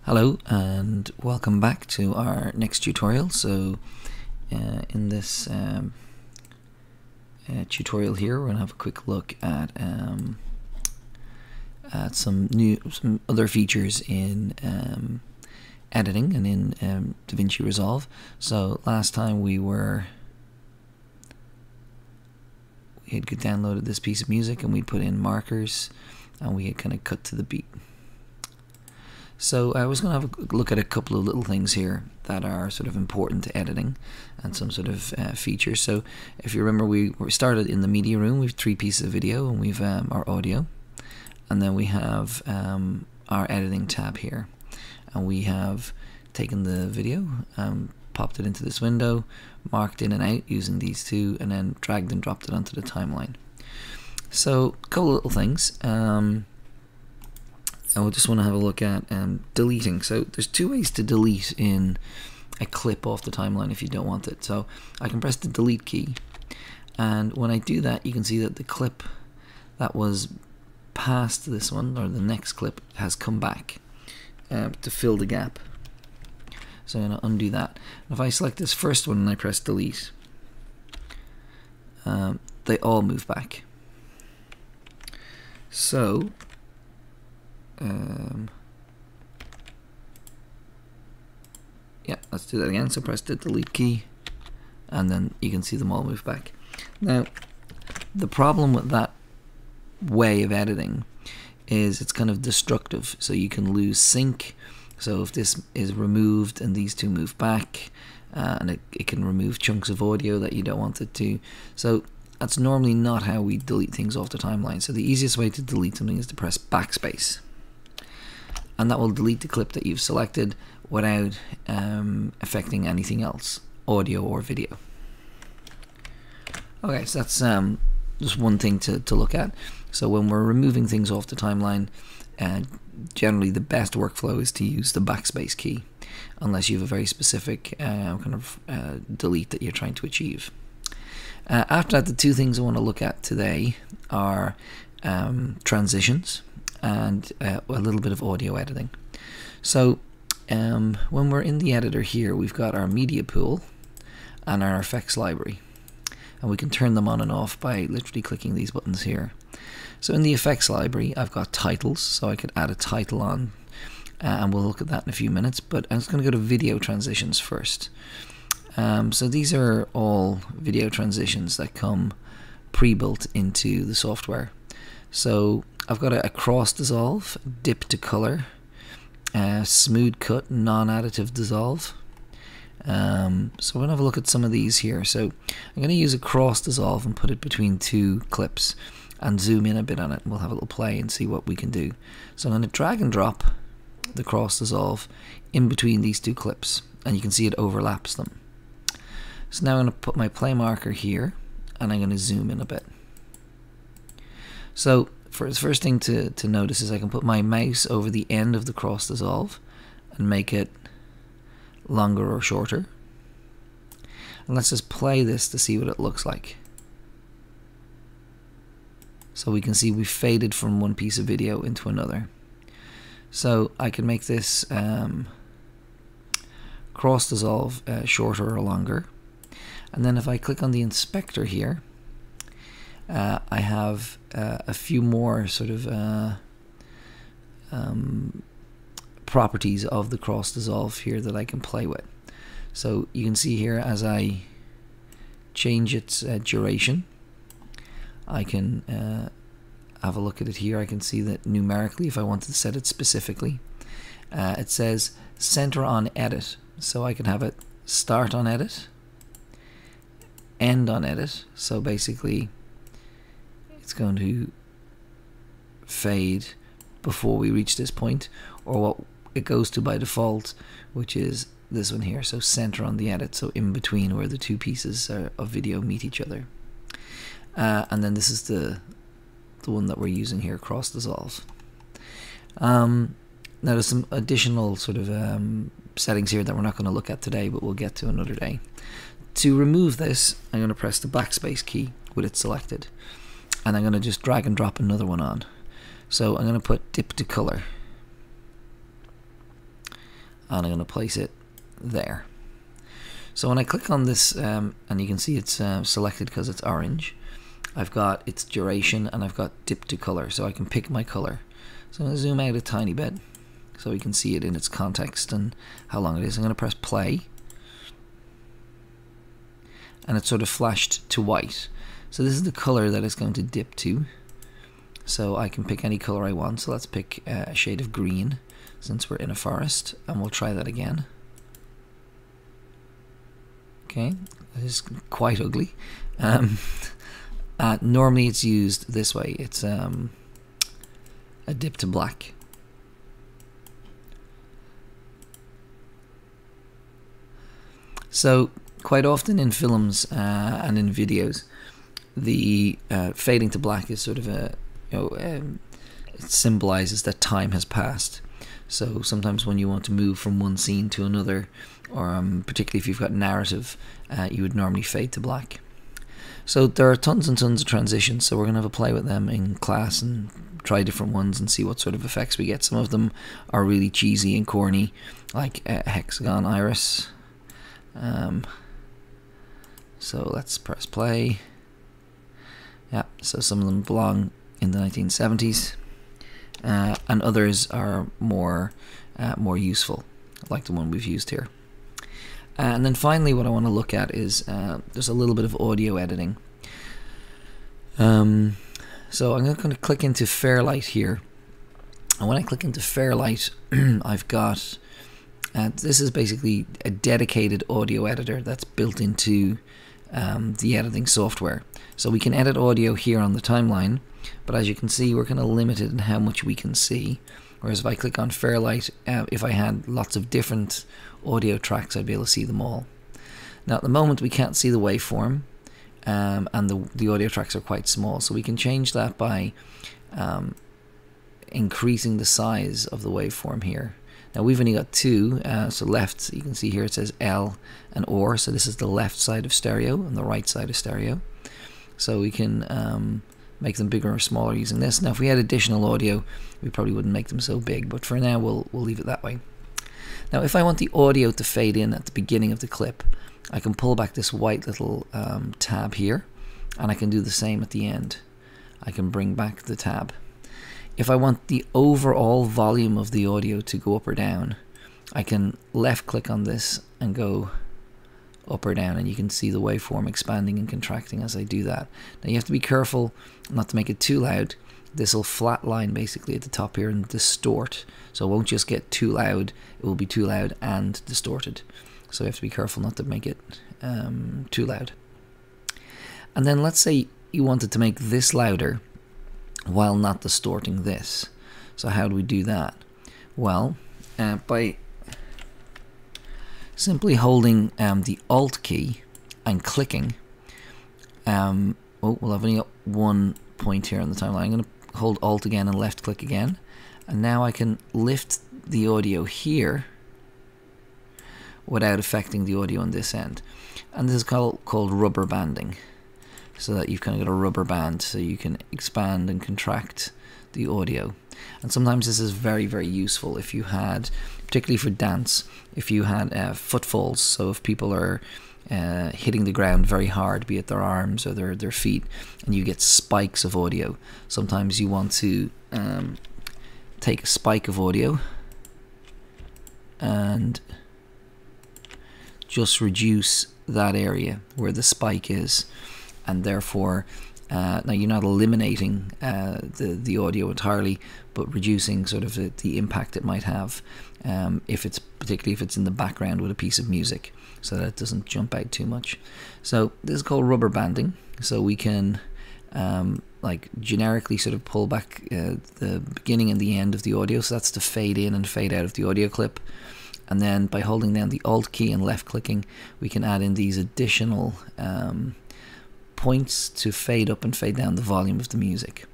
Hello and welcome back to our next tutorial. So in this tutorial here we're going to have a quick look at some other features in editing and in DaVinci Resolve. So last time we had downloaded this piece of music and we put in markers and we had kind of cut to the beat. So I was going to have a look at a couple of little things here that are sort of important to editing and some sort of features. So if you remember, we started in the media room. We have 3 pieces of video and we've our audio, and then we have our editing tab here, and we have taken the video, popped it into this window, marked in and out using these two, and then dragged and dropped it onto the timeline. So a couple of little things. I just want to have a look at deleting. So there's 2 ways to delete in a clip off the timeline if you don't want it. So I can press the delete key, and when I do that you can see that the clip that was past this one, or the next clip, has come back to fill the gap. So I'm going to undo that. And if I select this first one and I press delete, they all move back. So yeah, let's do that again. So press the delete key and then you can see them all move back. Now the problem with that way of editing is it's kind of destructive, so you can lose sync. So if this is removed and these 2 move back, and it can remove chunks of audio that you don't want it to. So that's normally not how we delete things off the timeline. So the easiest way to delete something is to press backspace, and that will delete the clip that you've selected without affecting anything else, audio or video. Okay, so that's just one thing to look at. So when we're removing things off the timeline, generally the best workflow is to use the backspace key, unless you have a very specific kind of delete that you're trying to achieve. After that, the 2 things I want to look at today are transitions and a little bit of audio editing. So when we're in the editor here, we've got our media pool and our effects library, and we can turn them on and off by literally clicking these buttons here. So in the effects library I've got titles, so I could add a title on, and we'll look at that in a few minutes, but I'm just going to go to video transitions first. So these are all video transitions that come pre-built into the software. So I've got a cross dissolve, dip to color, smooth cut, non-additive dissolve. So we're going to have a look at some of these here. So I'm going to use a cross dissolve and put it between 2 clips and zoom in a bit on it, and we'll have a little play and see what we can do. So I'm going to drag and drop the cross dissolve in between these 2 clips, and you can see it overlaps them. So now I'm going to put my play marker here, and I'm going to zoom in a bit. So the first thing to notice is I can put my mouse over the end of the cross dissolve and make it longer or shorter. And let's just play this to see what it looks like. So we can see we faded from one piece of video into another. So I can make this cross dissolve shorter or longer. And then if I click on the inspector here, I have a few more sort of properties of the cross dissolve here that I can play with. So you can see here, as I change its duration, I can have a look at it here. I can see that numerically, if I wanted to set it specifically, it says center on edit. So I can have it start on edit, end on edit. So basically it's going to fade before we reach this point, or what it goes to by default, which is this one here. So center on the edit, so in between where the 2 pieces of video meet each other. And then this is the one that we're using here, cross dissolve. Now there's some additional sort of settings here that we're not going to look at today, but we'll get to another day. To remove this, I'm going to press the backspace key with it selected, and I'm going to just drag and drop another one on. So I'm going to put dip to color, and I'm going to place it there. So when I click on this, and you can see it's selected because it's orange, I've got its duration and I've got dip to color, so I can pick my color. So I'm going to zoom out a tiny bit so we can see it in its context and how long it is. I'm going to press play, and it's sort of flashed to white. So this is the color that it's going to dip to. So I can pick any color I want. So let's pick a shade of green since we're in a forest, and we'll try that again. Okay, this is quite ugly. Normally it's used this way. It's a dip to black. So quite often in films and in videos, the fading to black is sort of a, it symbolizes that time has passed. So sometimes when you want to move from one scene to another, or particularly if you've got narrative, you would normally fade to black. So there are tons and tons of transitions, so we're going to have a play with them in class and try different ones and see what sort of effects we get. Some of them are really cheesy and corny, like hexagon iris. So let's press play. Yeah, so some of them belong in the 1970s, and others are more useful, like the one we've used here. And then finally what I want to look at is there's a little bit of audio editing. So I'm going to click into Fairlight here, and when I click into Fairlight, I've got this is basically a dedicated audio editor that's built into the editing software. So we can edit audio here on the timeline, but as you can see, we're kind of limited in how much we can see. Whereas if I click on Fairlight, if I had lots of different audio tracks, I'd be able to see them all. Now at the moment we can't see the waveform, and the audio tracks are quite small, so we can change that by increasing the size of the waveform here. Now we've only got two, so left, you can see here it says L and OR, so this is the left side of stereo and the right side of stereo. So we can make them bigger or smaller using this. Now if we had additional audio, we probably wouldn't make them so big, but for now we'll leave it that way. Now if I want the audio to fade in at the beginning of the clip, I can pull back this white little tab here, and I can do the same at the end. I can bring back the tab. If I want the overall volume of the audio to go up or down, I can left click on this and go up or down, and you can see the waveform expanding and contracting as I do that. Now you have to be careful not to make it too loud. This will flatline basically at the top here and distort, so it won't just get too loud, it will be too loud and distorted. So you have to be careful not to make it too loud. And then let's say you wanted to make this louder while not distorting this. So how do we do that? Well, by simply holding the Alt key and clicking. Well, I've only got one point here on the timeline. I'm going to hold Alt again and left click again, and now I can lift the audio here without affecting the audio on this end. And this is called rubber banding, so that you've kind of got a rubber band so you can expand and contract the audio. And sometimes this is very, very useful if you had, particularly for dance, if you had footfalls, so if people are hitting the ground very hard, be it their arms or their feet, and you get spikes of audio. Sometimes you want to take a spike of audio and just reduce that area where the spike is, and therefore now you're not eliminating the audio entirely, but reducing sort of the impact it might have, particularly if it's in the background with a piece of music, so that it doesn't jump out too much. So this is called rubber banding. So we can like generically sort of pull back the beginning and the end of the audio, so that's to fade in and fade out of the audio clip. And then by holding down the Alt key and left clicking, we can add in these additional points to fade up and fade down the volume of the music.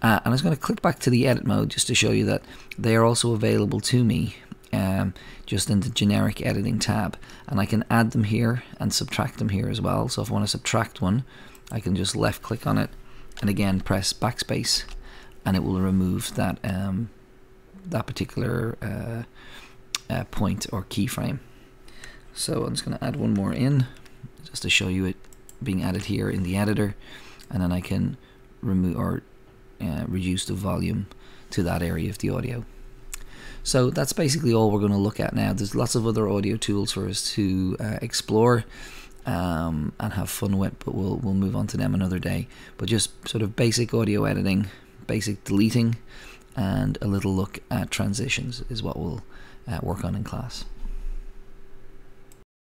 And I was going to click back to the edit mode just to show you that they are also available to me just in the generic editing tab, and I can add them here and subtract them here as well. So if I want to subtract one, I can just left click on it and again press backspace, and it will remove that that particular point or keyframe. So I'm just going to add one more in just to show you it being added here in the editor, and then I can remove or reduce the volume to that area of the audio. So that's basically all we're going to look at now. There's lots of other audio tools for us to explore and have fun with, but we'll move on to them another day. But just sort of basic audio editing, basic deleting, and a little look at transitions is what we'll work on in class.